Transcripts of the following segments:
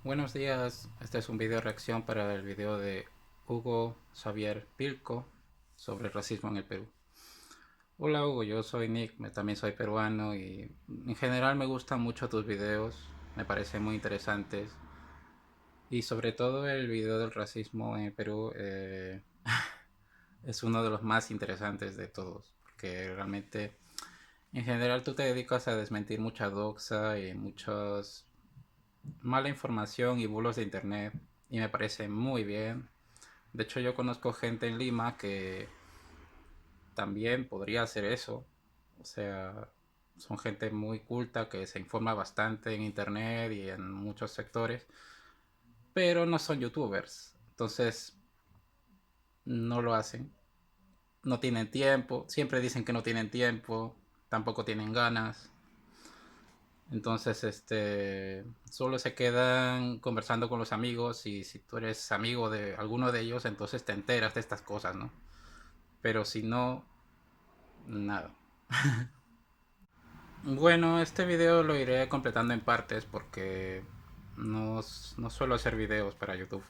Buenos días, este es un video reacción para el video de Hugo Xavier Pilco sobre el racismo en el Perú. Hola Hugo, yo soy Nick, también soy peruano y en general me gustan mucho tus videos, me parecen muy interesantes y sobre todo el video del racismo en el Perú es uno de los más interesantes de todos, porque realmente en general tú te dedicas a desmentir mucha doxa y muchas mala información y bulos de internet y me parece muy bien. De hecho, yo conozco gente en Lima que también podría hacer eso. O sea, son gente muy culta que se informa bastante en internet y en muchos sectores, pero no son youtubers. Entonces, no lo hacen. No tienen tiempo. Siempre dicen que no tienen tiempo. Tampoco tienen ganas. Entonces, solo se quedan conversando con los amigos y si tú eres amigo de alguno de ellos, entonces te enteras de estas cosas, ¿no? Pero si no, nada. Bueno, este video lo iré completando en partes porque no suelo hacer videos para YouTube.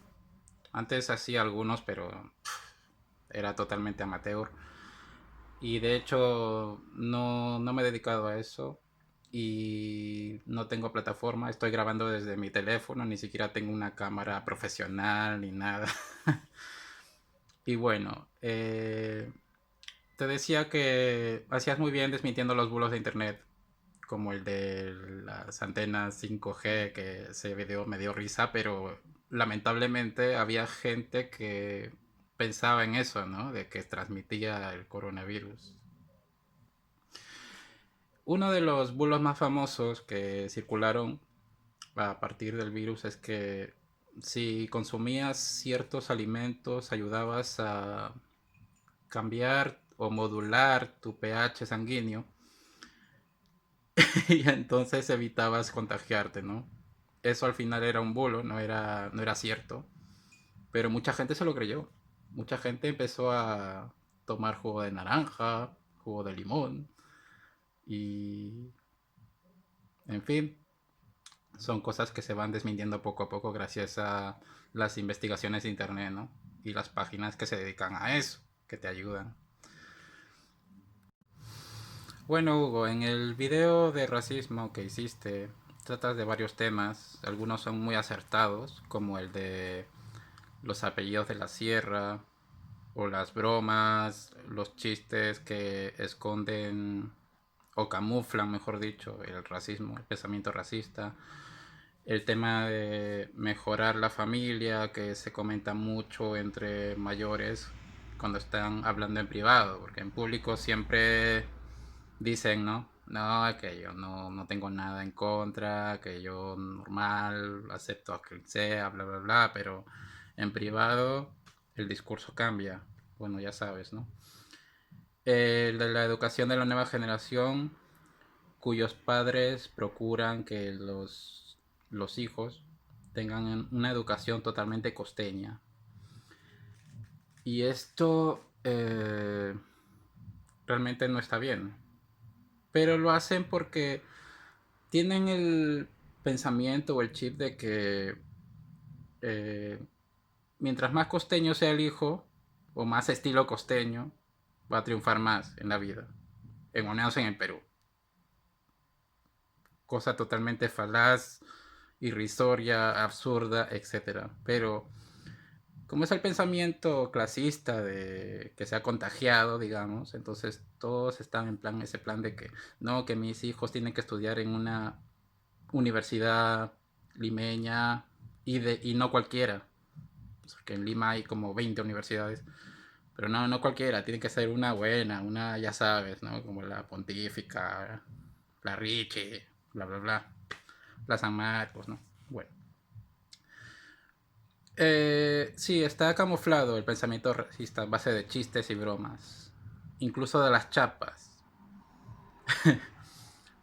Antes hacía algunos, pero era totalmente amateur. Y de hecho no me he dedicado a eso. Y no tengo plataforma. Estoy grabando desde mi teléfono. Ni siquiera tengo una cámara profesional ni nada. Y bueno, te decía que hacías muy bien desmintiendo los bulos de internet, como el de las antenas 5G, que ese video me dio risa, pero lamentablemente había gente que pensaba en eso, ¿no? De que transmitía el coronavirus. Uno de los bulos más famosos que circularon a partir del virus es que si consumías ciertos alimentos ayudabas a cambiar o modular tu pH sanguíneo y entonces evitabas contagiarte, ¿no? Eso al final era un bulo, no era cierto, pero mucha gente se lo creyó. Mucha gente empezó a tomar jugo de naranja, jugo de limón y, en fin, son cosas que se van desmintiendo poco a poco gracias a las investigaciones de internet, ¿no? Y las páginas que se dedican a eso, que te ayudan. Bueno, Hugo, en el video de racismo que hiciste, tratas de varios temas. Algunos son muy acertados, como el de los apellidos de la sierra, o las bromas, los chistes que esconden o camuflan, mejor dicho, el racismo, el pensamiento racista. El tema de mejorar la familia, que se comenta mucho entre mayores cuando están hablando en privado, porque en público siempre dicen, ¿no? No, que yo no tengo nada en contra, que yo normal, acepto a quien sea, bla, bla, bla, pero en privado el discurso cambia. Bueno, ya sabes, ¿no? De la educación de la nueva generación, cuyos padres procuran que los hijos tengan una educación totalmente costeña. Y esto realmente no está bien. Pero lo hacen porque tienen el pensamiento o el chip de que eh, mientras más costeño sea el hijo, o más estilo costeño, va a triunfar más en la vida. En menos en el Perú. Cosa totalmente falaz, irrisoria, absurda, etcétera. Pero como es el pensamiento clasista de que se ha contagiado, digamos, entonces todos están en plan ese plan de que no, que mis hijos tienen que estudiar en una universidad limeña y no cualquiera, porque en Lima hay como 20 universidades, pero no cualquiera, tiene que ser una buena, una ya sabes, ¿no? Como la Pontífica, la Ricci, bla bla bla, la San Marcos, ¿no? Bueno. Sí, está camuflado el pensamiento racista a base de chistes y bromas, incluso de las chapas.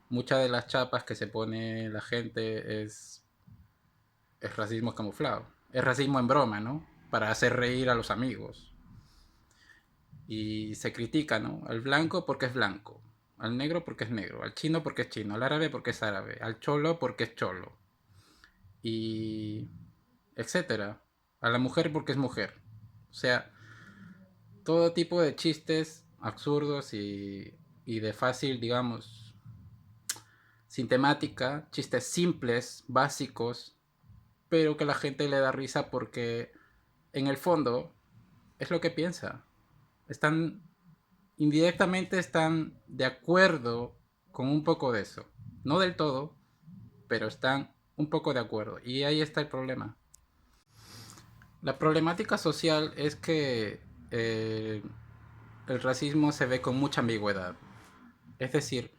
Muchas de las chapas que se pone la gente es racismo camuflado. Es racismo en broma, ¿no? Para hacer reír a los amigos. Y se critica, ¿no? Al blanco porque es blanco, al negro porque es negro, al chino porque es chino, al árabe porque es árabe, al cholo porque es cholo. y etcétera. A la mujer porque es mujer. O sea, todo tipo de chistes absurdos y de fácil, digamos, sin temática, chistes simples, básicos, pero que la gente le da risa porque en el fondo es lo que piensa. Están, indirectamente están de acuerdo con un poco de eso. No del todo, pero están un poco de acuerdo. Y ahí está el problema. La problemática social es que eh, el racismo se ve con mucha ambigüedad. Es decir,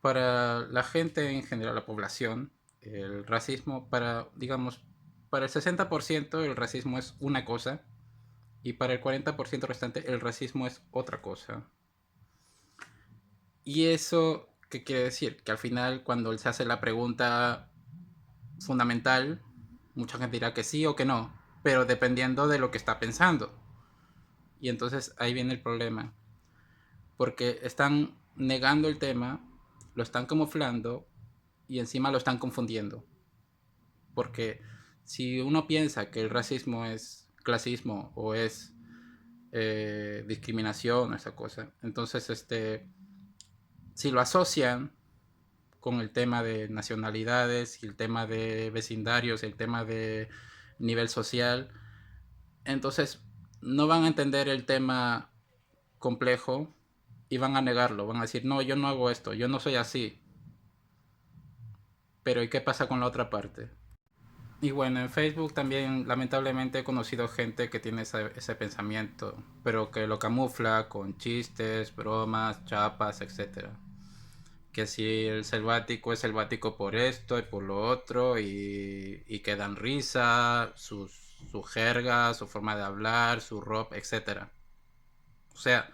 para la gente en general, la población, el racismo, digamos, para el 60% el racismo es una cosa y para el 40% restante el racismo es otra cosa. ¿Y eso qué quiere decir? Que al final cuando se hace la pregunta fundamental, mucha gente dirá que sí o que no, pero dependiendo de lo que está pensando. Y entonces ahí viene el problema, porque están negando el tema, lo están camuflando y encima lo están confundiendo. Porque si uno piensa que el racismo es clasismo o es discriminación o esa cosa, entonces si lo asocian con el tema de nacionalidades y el tema de vecindarios, el tema de nivel social, entonces no van a entender el tema complejo y van a negarlo, van a decir, no, yo no hago esto, yo no soy así. Pero ¿y qué pasa con la otra parte? Y bueno, en Facebook también lamentablemente he conocido gente que tiene ese pensamiento, pero que lo camufla con chistes, bromas, chapas, etcétera. Que si el selvático es selvático por esto y por lo otro, y que dan risa, su jerga, su forma de hablar, su ropa, etcétera. O sea,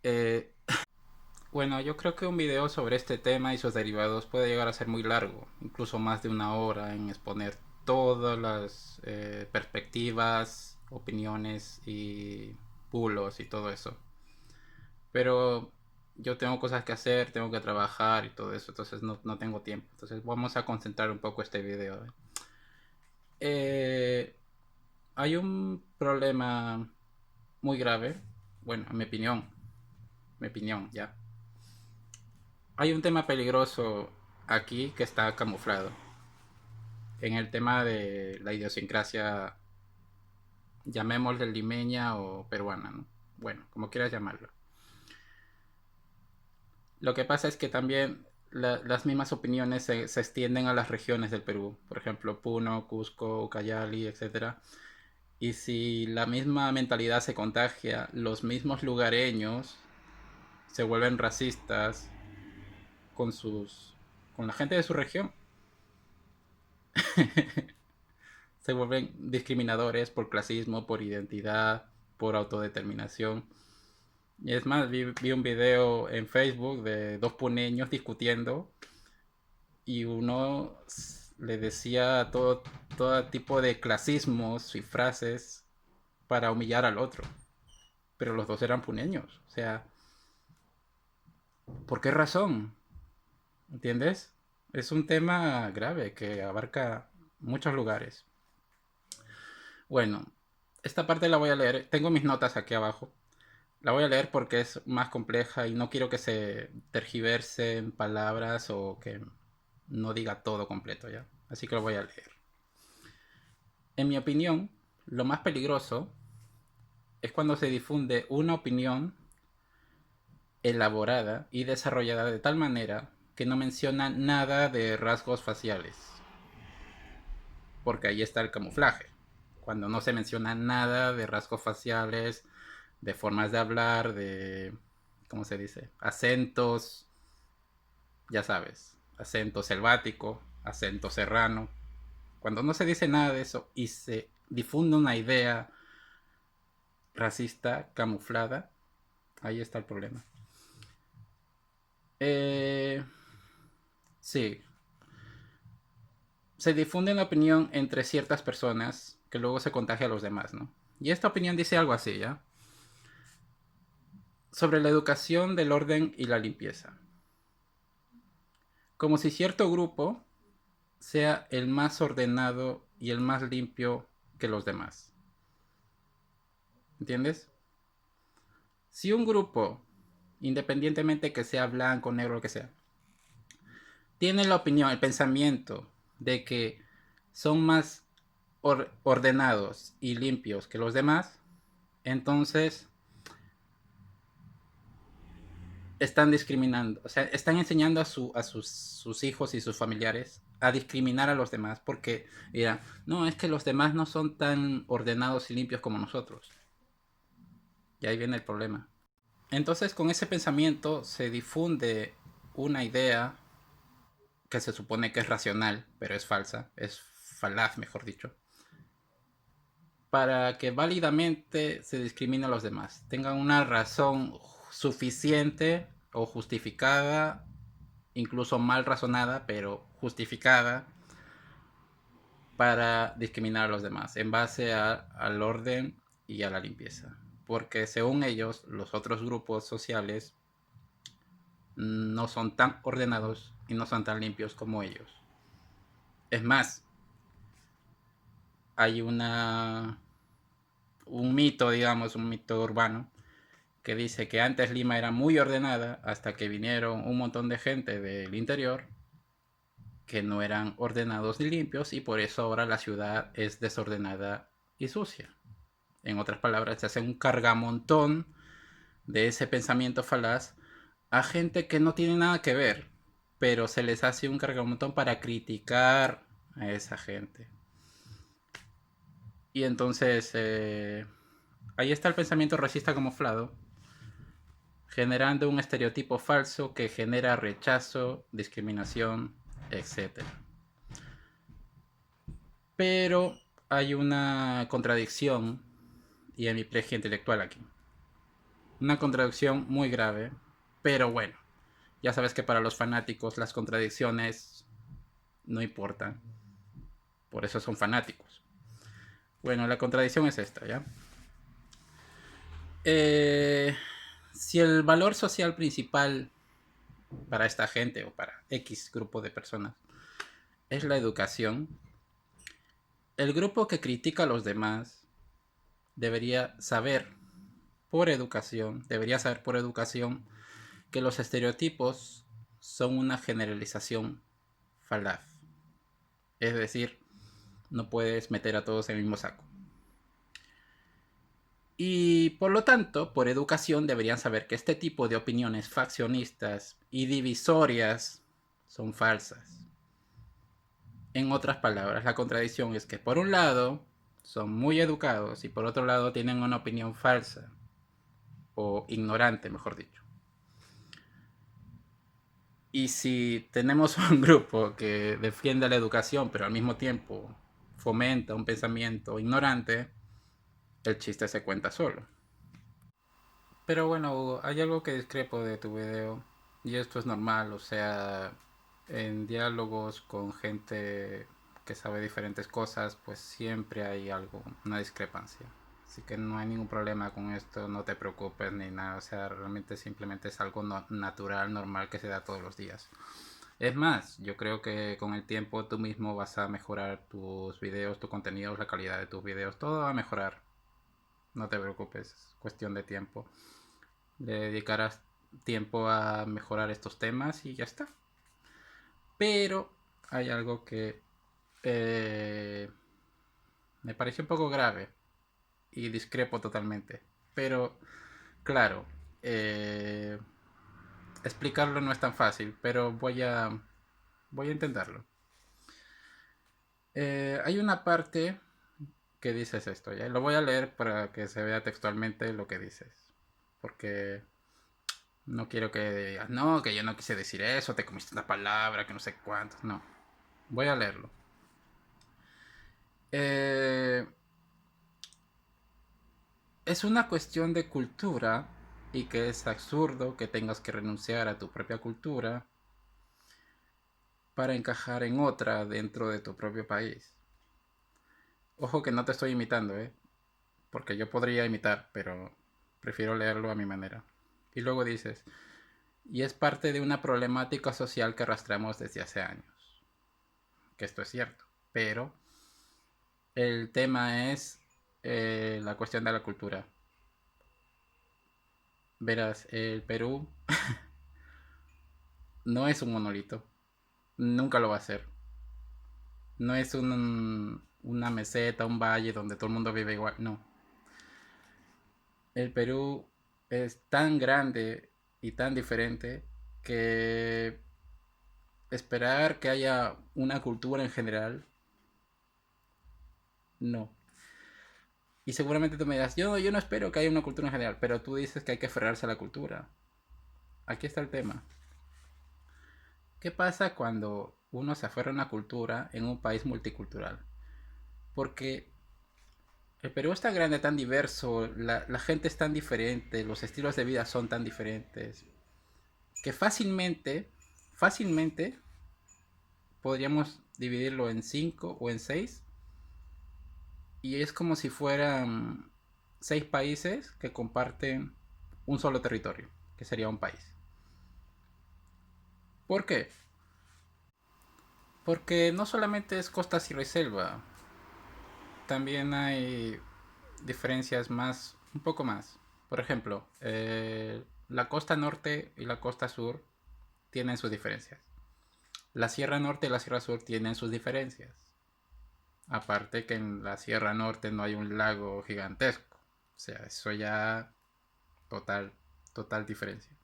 eh, bueno, yo creo que un video sobre este tema y sus derivados puede llegar a ser muy largo, incluso más de una hora en exponer todas las perspectivas, opiniones y bulos y todo eso. Pero yo tengo cosas que hacer, tengo que trabajar y todo eso, entonces no tengo tiempo. Entonces vamos a concentrar un poco este video. Eh, Hay un problema muy grave, bueno, en mi opinión, ya. Hay un tema peligroso aquí que está camuflado en el tema de la idiosincrasia, llamémosle limeña o peruana, ¿no? Bueno, como quieras llamarlo. Lo que pasa es que también las mismas opiniones se extienden a las regiones del Perú, por ejemplo, Puno, Cusco, Ucayali, etcétera. Y si la misma mentalidad se contagia, los mismos lugareños se vuelven racistas con con la gente de su región. Se vuelven discriminadores por clasismo, por identidad, por autodeterminación. Y es más, vi un video en Facebook de dos puneños discutiendo y uno le decía todo tipo de clasismos y frases para humillar al otro. Pero los dos eran puneños. O sea, ¿por qué razón? ¿Entiendes? Es un tema grave que abarca muchos lugares. Bueno, esta parte la voy a leer. Tengo mis notas aquí abajo. La voy a leer porque es más compleja y no quiero que se tergiverse en palabras o que no diga todo completo ya. Así que lo voy a leer. En mi opinión, lo más peligroso es cuando se difunde una opinión elaborada y desarrollada de tal manera que no menciona nada de rasgos faciales. Porque ahí está el camuflaje. Cuando no se menciona nada de rasgos faciales, de formas de hablar, de, ¿cómo se dice? Acentos, ya sabes, acento selvático, acento serrano. Cuando no se dice nada de eso y se difunde una idea racista camuflada, ahí está el problema. Eh, sí, se difunde una opinión entre ciertas personas que luego se contagia a los demás, ¿no? Y esta opinión dice algo así, ¿ya? Sobre la educación del orden y la limpieza. Como si cierto grupo sea el más ordenado y el más limpio que los demás. ¿Entiendes? Si un grupo, independientemente que sea blanco, negro, lo que sea, tiene la opinión, el pensamiento de que son más ordenados y limpios que los demás, entonces están discriminando, o sea, están enseñando a sus hijos y sus familiares a discriminar a los demás porque dirán, no, es que los demás no son tan ordenados y limpios como nosotros. Y ahí viene el problema. Entonces con ese pensamiento se difunde una idea que se supone que es racional, pero es falsa, es falaz, mejor dicho, para que válidamente se discrimine a los demás, tengan una razón suficiente o justificada, incluso mal razonada, pero justificada, para discriminar a los demás en base al orden y a la limpieza. Porque según ellos, los otros grupos sociales no son tan ordenados y no son tan limpios como ellos. Es más, hay un mito, digamos, un mito urbano, que dice que antes Lima era muy ordenada hasta que vinieron un montón de gente del interior que no eran ordenados ni limpios y por eso ahora la ciudad es desordenada y sucia. En otras palabras, se hace un cargamontón de ese pensamiento falaz a gente que no tiene nada que ver, pero se les hace un cargamontón para criticar a esa gente. Y entonces ahí está el pensamiento racista camuflado, generando un estereotipo falso que genera rechazo, discriminación, etc. Pero hay una contradicción, y en mi prejuicio intelectual aquí. Una contradicción muy grave, pero bueno, ya sabes que para los fanáticos las contradicciones no importan, por eso son fanáticos. Bueno, la contradicción es esta, ¿ya? Si el valor social principal para esta gente o para X grupo de personas es la educación, el grupo que critica a los demás debería saber por educación que los estereotipos son una generalización falaz. Es decir, no puedes meter a todos en el mismo saco. Y por lo tanto, por educación deberían saber que este tipo de opiniones faccionistas y divisorias son falsas. En otras palabras, la contradicción es que por un lado son muy educados y por otro lado tienen una opinión falsa o ignorante, mejor dicho. Y si tenemos un grupo que defiende la educación pero al mismo tiempo fomenta un pensamiento ignorante, el chiste se cuenta solo. Pero bueno, Hugo, hay algo que discrepo de tu video y esto es normal, o sea, en diálogos con gente que sabe diferentes cosas, pues siempre hay algo, una discrepancia. Así que no hay ningún problema con esto, no te preocupes ni nada, o sea, realmente simplemente es algo natural, normal que se da todos los días. Es más, yo creo que con el tiempo tú mismo vas a mejorar tus videos, tu contenido, la calidad de tus videos, todo va a mejorar. No te preocupes, es cuestión de tiempo. Le dedicarás tiempo a mejorar estos temas y ya está. Pero hay algo que eh, me pareció un poco grave y discrepo totalmente. Pero claro, eh, explicarlo no es tan fácil, pero voy a intentarlo. Hay una parte que dices esto, ¿ya? Lo voy a leer para que se vea textualmente lo que dices. Porque no quiero que digas, no, que yo no quise decir eso, te comiste una palabra, que no sé cuánto. No, voy a leerlo. Eh, es una cuestión de cultura y que es absurdo que tengas que renunciar a tu propia cultura para encajar en otra dentro de tu propio país. Ojo que no te estoy imitando, porque yo podría imitar, pero prefiero leerlo a mi manera. Y luego dices, y es parte de una problemática social que arrastramos desde hace años. que esto es cierto. Pero el tema es la cuestión de la cultura. Verás, el Perú no es un monolito. Nunca lo va a ser. No es una meseta, un valle donde todo el mundo vive igual. No. El Perú es tan grande y tan diferente que esperar que haya una cultura en general, no. Y seguramente tú me dirás, yo no espero que haya una cultura en general, pero tú dices que hay que aferrarse a la cultura. Aquí está el tema. ¿Qué pasa cuando uno se aferra a una cultura en un país multicultural? Porque el Perú es tan grande, tan diverso, la gente es tan diferente, los estilos de vida son tan diferentes, que fácilmente podríamos dividirlo en 5 o en 6 y es como si fueran 6 países que comparten un solo territorio, que sería un país. ¿Por qué? Porque no solamente es costa, sierra y selva, también hay diferencias más, un poco más. Por ejemplo, la costa norte y la costa sur tienen sus diferencias. La Sierra Norte y la Sierra Sur tienen sus diferencias. Aparte que en la Sierra Norte no hay un lago gigantesco. O sea, eso ya total, total diferencia.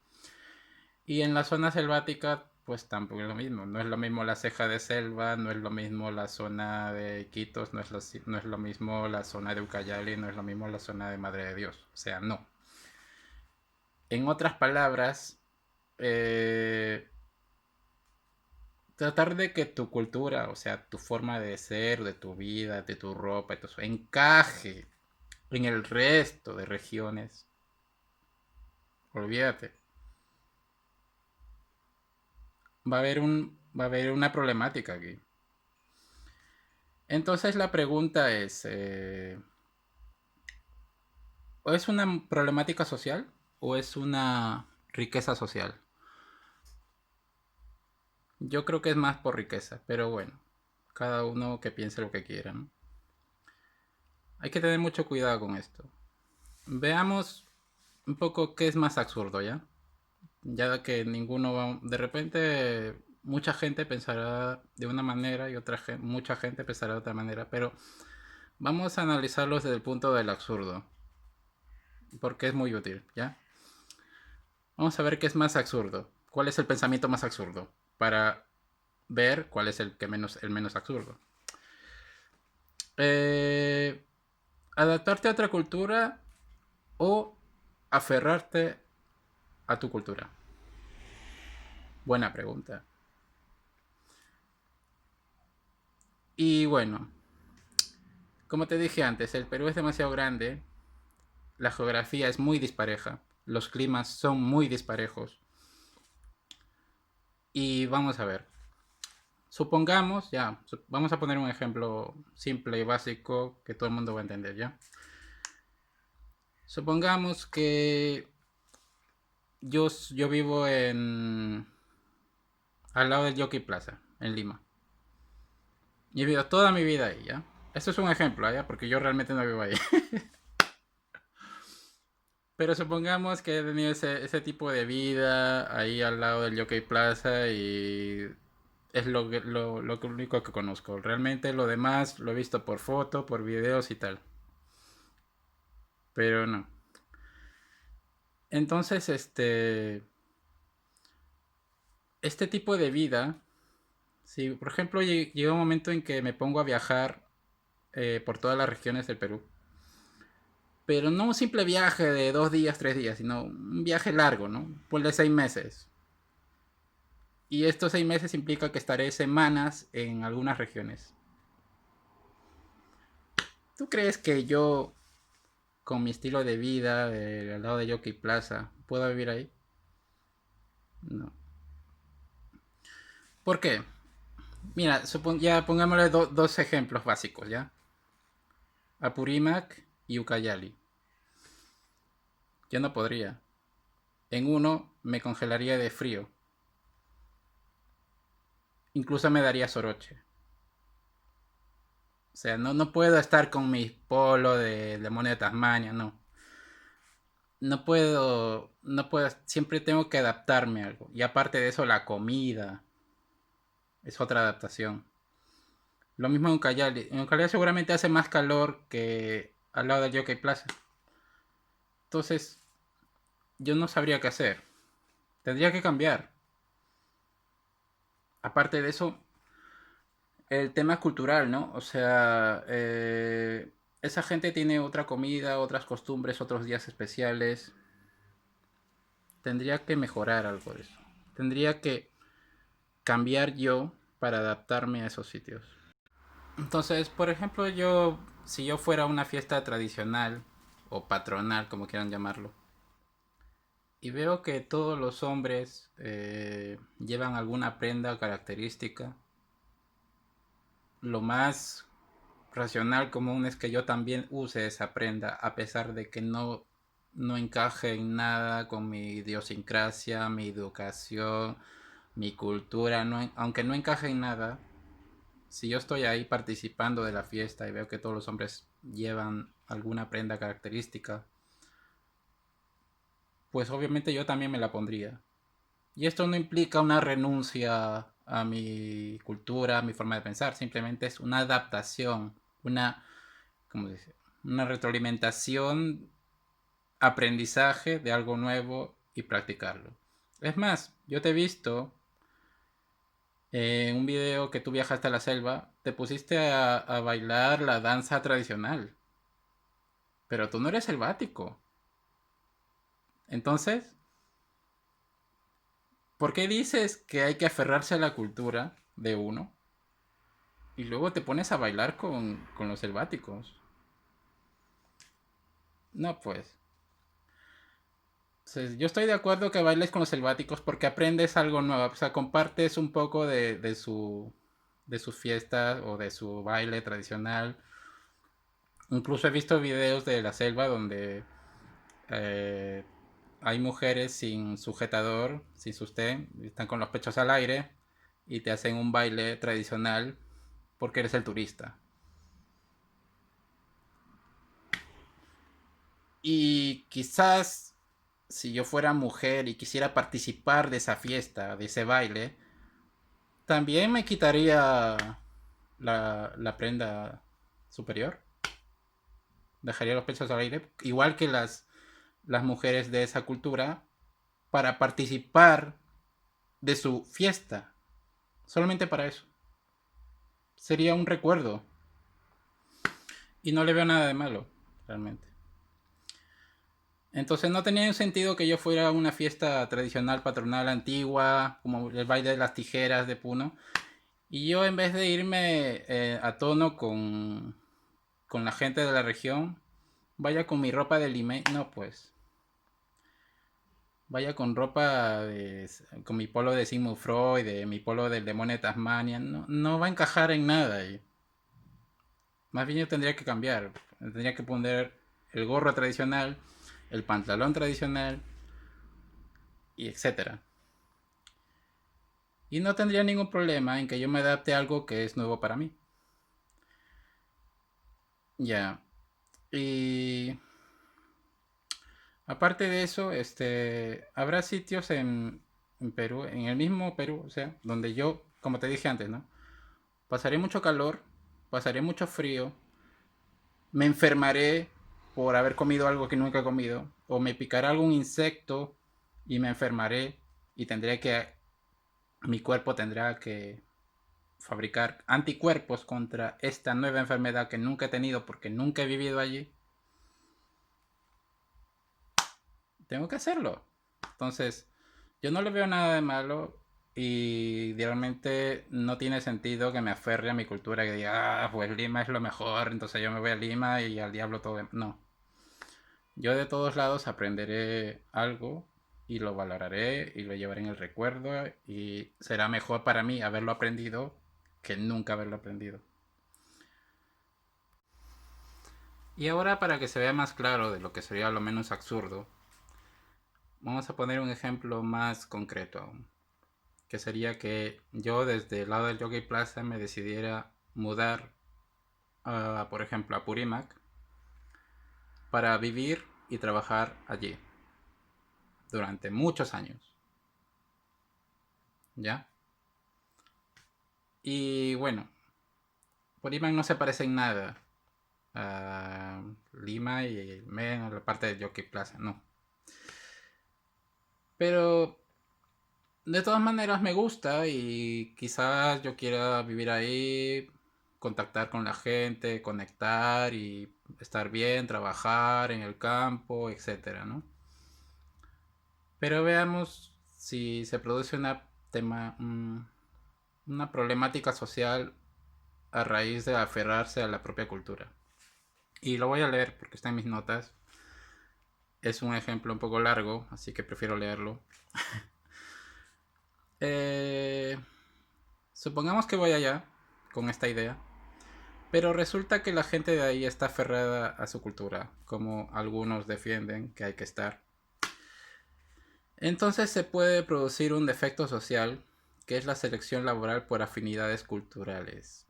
Y en la zona selvática, pues tampoco es lo mismo. No es lo mismo la ceja de selva, no es lo mismo la zona de Iquitos, no es lo mismo la zona de Ucayali, no es lo mismo la zona de Madre de Dios. O sea, no. En otras palabras, eh, tratar de que tu cultura, o sea, tu forma de ser, de tu vida, de tu ropa, y todo eso, encaje en el resto de regiones. Olvídate. Va a haber una problemática aquí. Entonces la pregunta es, ¿o es una problemática social o es una riqueza social? Yo creo que es más por riqueza, pero bueno, cada uno que piense lo que quiera, ¿no? Hay que tener mucho cuidado con esto. Veamos un poco qué es más absurdo, ¿ya? Ya que ninguno va... De repente mucha gente pensará de una manera y mucha gente pensará de otra manera, pero vamos a analizarlos desde el punto del absurdo, porque es muy útil, ¿ya? Vamos a ver qué es más absurdo. ¿Cuál es el pensamiento más absurdo? Para ver cuál es el menos absurdo. Eh, Adaptarte a otra cultura o aferrarte a tu cultura. Buena pregunta. Y bueno, como te dije antes, el Perú es demasiado grande, la geografía es muy dispareja, los climas son muy disparejos. Y vamos a ver, supongamos, ya, vamos a poner un ejemplo simple y básico que todo el mundo va a entender, ¿ya? Supongamos que yo vivo al lado del Yoki Plaza, en Lima. Y he vivido toda mi vida ahí, ¿ya? Esto es un ejemplo, ¿ya? Porque yo realmente no vivo ahí. Pero supongamos que he tenido ese tipo de vida ahí al lado del Yoki Plaza y es lo único que conozco. Realmente lo demás lo he visto por foto, por videos y tal. Pero no. Entonces, este tipo de vida, si por ejemplo llega un momento en que me pongo a viajar por todas las regiones del Perú, pero no un simple viaje de 2 días, 3 días, sino un viaje largo, ¿no? Por de 6 meses. Y estos 6 meses implica que estaré semanas en algunas regiones. ¿Tú crees que yo, con mi estilo de vida, al lado de Yoki Plaza, puedo vivir ahí? No. ¿Por qué? Mira, ya pongámosle dos ejemplos básicos, ¿ya? Apurímac y Ucayali. Yo no podría. En uno me congelaría de frío. Incluso me daría soroche. O sea, no puedo estar con mi polo de demonio de Tasmania, no. No puedo, siempre tengo que adaptarme a algo. Y aparte de eso, la comida es otra adaptación. Lo mismo en Ucayali. En Ucayali seguramente hace más calor que al lado del Jockey Plaza. Entonces, yo no sabría qué hacer. Tendría que cambiar. Aparte de eso, el tema cultural, ¿no? O sea, esa gente tiene otra comida, otras costumbres, otros días especiales. Tendría que mejorar algo de eso. Tendría que cambiar yo para adaptarme a esos sitios. Entonces, por ejemplo, si yo fuera a una fiesta tradicional o patronal, como quieran llamarlo, y veo que todos los hombres llevan alguna prenda característica, lo más racional común es que yo también use esa prenda, a pesar de que no encaje en nada con mi idiosincrasia, mi educación, mi cultura, aunque no encaje en nada. Si yo estoy ahí participando de la fiesta y veo que todos los hombres llevan alguna prenda característica, pues obviamente yo también me la pondría. Y esto no implica una renuncia a mi cultura, a mi forma de pensar, simplemente es una adaptación, una, ¿cómo dice? Una retroalimentación, aprendizaje de algo nuevo y practicarlo. Es más, yo te he visto en un video que tú viajaste a la selva, te pusiste a bailar la danza tradicional, pero tú no eres selvático. Entonces, ¿por qué dices que hay que aferrarse a la cultura de uno y luego te pones a bailar con los selváticos? No, pues. Entonces, yo estoy de acuerdo que bailes con los selváticos porque aprendes algo nuevo, o sea, compartes un poco de su fiesta o de su baile tradicional. Incluso he visto videos de la selva donde eh, hay mujeres sin sujetador, sin sostén, están con los pechos al aire y te hacen un baile tradicional porque eres el turista. Y quizás si yo fuera mujer y quisiera participar de esa fiesta, de ese baile, también me quitaría la prenda superior. Dejaría los pechos al aire, igual que las mujeres de esa cultura, para participar de su fiesta. Solamente para eso. Sería un recuerdo. Y no le veo nada de malo, realmente. Entonces no tenía sentido que yo fuera a una fiesta tradicional, patronal, antigua, como el baile de las tijeras de Puno. Y yo en vez de irme a tono con la gente de la región, vaya con mi ropa de lime. No, pues. Vaya con con mi polo de Sigmund Freud, de mi polo del demonio de Tasmania. No va a encajar en nada. Más bien yo tendría que cambiar. Tendría que poner el gorro tradicional, el pantalón tradicional, y etcétera. Y no tendría ningún problema en que yo me adapte a algo que es nuevo para mí. Ya. Y aparte de eso, habrá sitios en Perú, en el mismo Perú, o sea, donde yo, como te dije antes, ¿no? Pasaré mucho calor, pasaré mucho frío, me enfermaré por haber comido algo que nunca he comido, o me picará algún insecto y me enfermaré y mi cuerpo tendrá que fabricar anticuerpos contra esta nueva enfermedad que nunca he tenido porque nunca he vivido allí. Tengo que hacerlo. Entonces, yo no le veo nada de malo y realmente no tiene sentido que me aferre a mi cultura y diga, pues Lima es lo mejor, entonces yo me voy a Lima y al diablo todo. No. Yo de todos lados aprenderé algo y lo valoraré y lo llevaré en el recuerdo y será mejor para mí haberlo aprendido que nunca haberlo aprendido. Y ahora para que se vea más claro de lo que sería lo menos absurdo, vamos a poner un ejemplo más concreto aún, que sería que yo desde el lado del Jockey Plaza me decidiera mudar por ejemplo, a Purímac para vivir y trabajar allí durante muchos años. ¿Ya? Y bueno, Purímac no se parece en nada a Lima y menos la parte de Jockey Plaza, no. Pero de todas maneras me gusta y quizás yo quiera vivir ahí, contactar con la gente, conectar y estar bien, trabajar en el campo, etcétera, ¿no? Pero veamos si se produce una problemática social a raíz de aferrarse a la propia cultura. Y lo voy a leer porque está en mis notas. Es un ejemplo un poco largo, así que prefiero leerlo. Eh, Supongamos que voy allá con esta idea, pero resulta que la gente de ahí está aferrada a su cultura, como algunos defienden que hay que estar. Entonces se puede producir un defecto social, que es la selección laboral por afinidades culturales.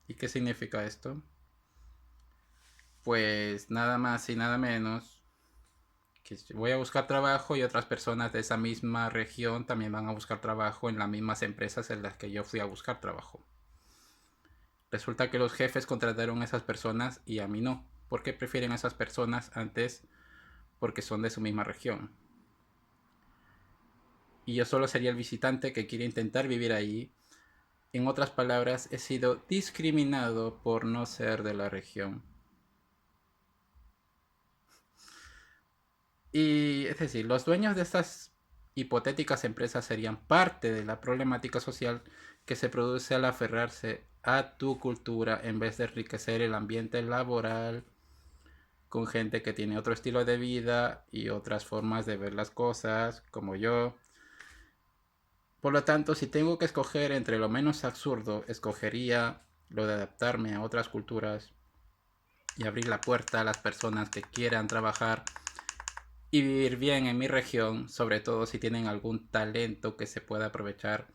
¿Y qué significa esto? Pues nada más y nada menos que voy a buscar trabajo y otras personas de esa misma región también van a buscar trabajo en las mismas empresas en las que yo fui a buscar trabajo. Resulta que los jefes contrataron a esas personas y a mí no. ¿Por qué prefieren a esas personas antes? Porque son de su misma región. Y yo solo sería el visitante que quiere intentar vivir ahí. En otras palabras, he sido discriminado por no ser de la región. Y es decir, los dueños de estas hipotéticas empresas serían parte de la problemática social que se produce al aferrarse a tu cultura en vez de enriquecer el ambiente laboral con gente que tiene otro estilo de vida y otras formas de ver las cosas, como yo. Por lo tanto, si tengo que escoger entre lo menos absurdo, escogería lo de adaptarme a otras culturas y abrir la puerta a las personas que quieran trabajar y vivir bien en mi región, sobre todo si tienen algún talento que se pueda aprovechar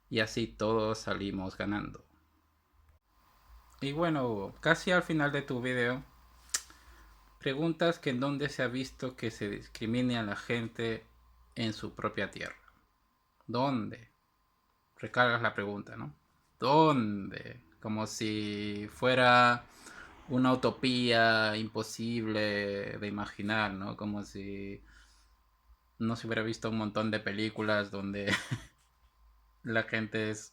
y así todos salimos ganando. Y bueno, casi al final de tu video, preguntas que en dónde se ha visto que se discrimine a la gente en su propia tierra. ¿Dónde? Recargas la pregunta, ¿no? ¿Dónde? Como si fuera una utopía imposible de imaginar, ¿no? Como si no se hubiera visto un montón de películas donde la gente es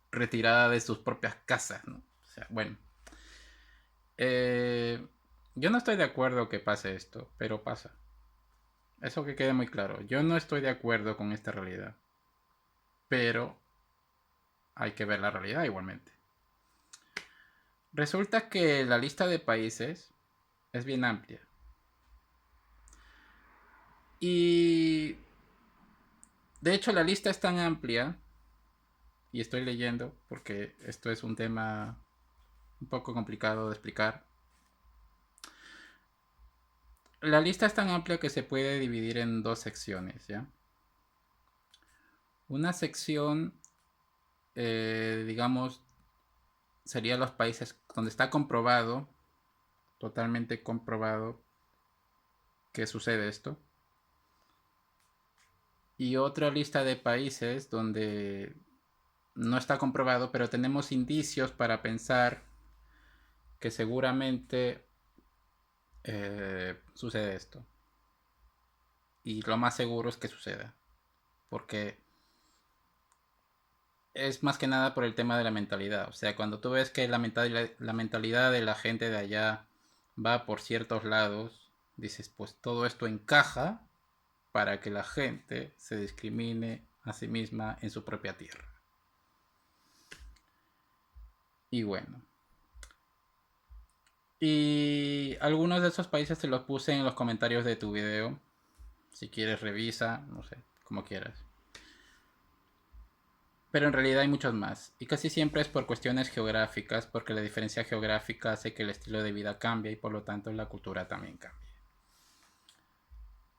retirada de sus propias casas, ¿no? O sea, bueno. Eh, yo no estoy de acuerdo que pase esto, pero pasa. Eso que quede muy claro. Yo no estoy de acuerdo con esta realidad. Pero hay que ver la realidad igualmente. Resulta que la lista de países es bien amplia. Y de hecho la lista es tan amplia, y estoy leyendo porque esto es un tema un poco complicado de explicar. La lista es tan amplia que se puede dividir en dos secciones, ¿ya? Una sección, digamos, sería los países donde está comprobado, totalmente comprobado, que sucede esto. Y otra lista de países donde no está comprobado, pero tenemos indicios para pensar que seguramente sucede esto. Y lo más seguro es que suceda. Porque es más que nada por el tema de la mentalidad. O sea, cuando tú ves que la mentalidad de la gente de allá va por ciertos lados, dices, pues todo esto encaja para que la gente se discrimine a sí misma en su propia tierra. Y bueno. Y algunos de esos países te los puse en los comentarios de tu video. Si quieres revisa, no sé, como quieras. Pero en realidad hay muchos más. Y casi siempre es por cuestiones geográficas, porque la diferencia geográfica hace que el estilo de vida cambie y por lo tanto la cultura también cambie.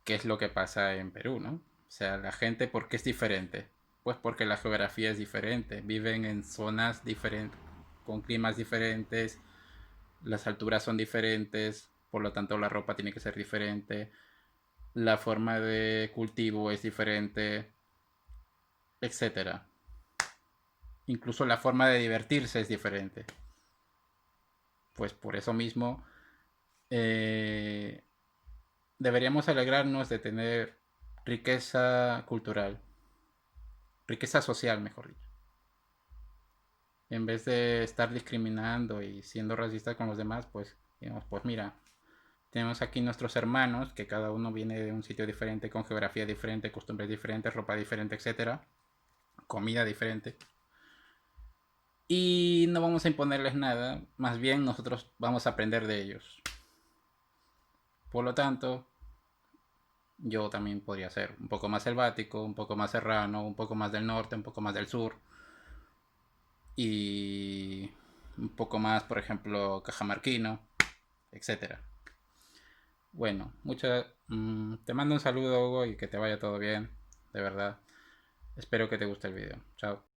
¿Qué es lo que pasa en Perú, no? O sea, la gente, ¿por qué es diferente? Pues porque la geografía es diferente, viven en zonas diferentes. con climas diferentes, las alturas son diferentes, por lo tanto la ropa tiene que ser diferente, la forma de cultivo es diferente, etcétera. Incluso la forma de divertirse es diferente. Pues por eso mismo eh, deberíamos alegrarnos de tener riqueza cultural, riqueza social, mejor dicho. En vez de estar discriminando y siendo racista con los demás, pues digamos, pues mira, tenemos aquí nuestros hermanos, que cada uno viene de un sitio diferente, con geografía diferente, costumbres diferentes, ropa diferente, etcétera, comida diferente. Y no vamos a imponerles nada, más bien nosotros vamos a aprender de ellos. Por lo tanto, yo también podría ser un poco más selvático, un poco más serrano, un poco más del norte, un poco más del sur y un poco más, por ejemplo, cajamarquino, etcétera. Bueno, te mando un saludo, Hugo, y que te vaya todo bien, de verdad. Espero que te guste el video. Chao.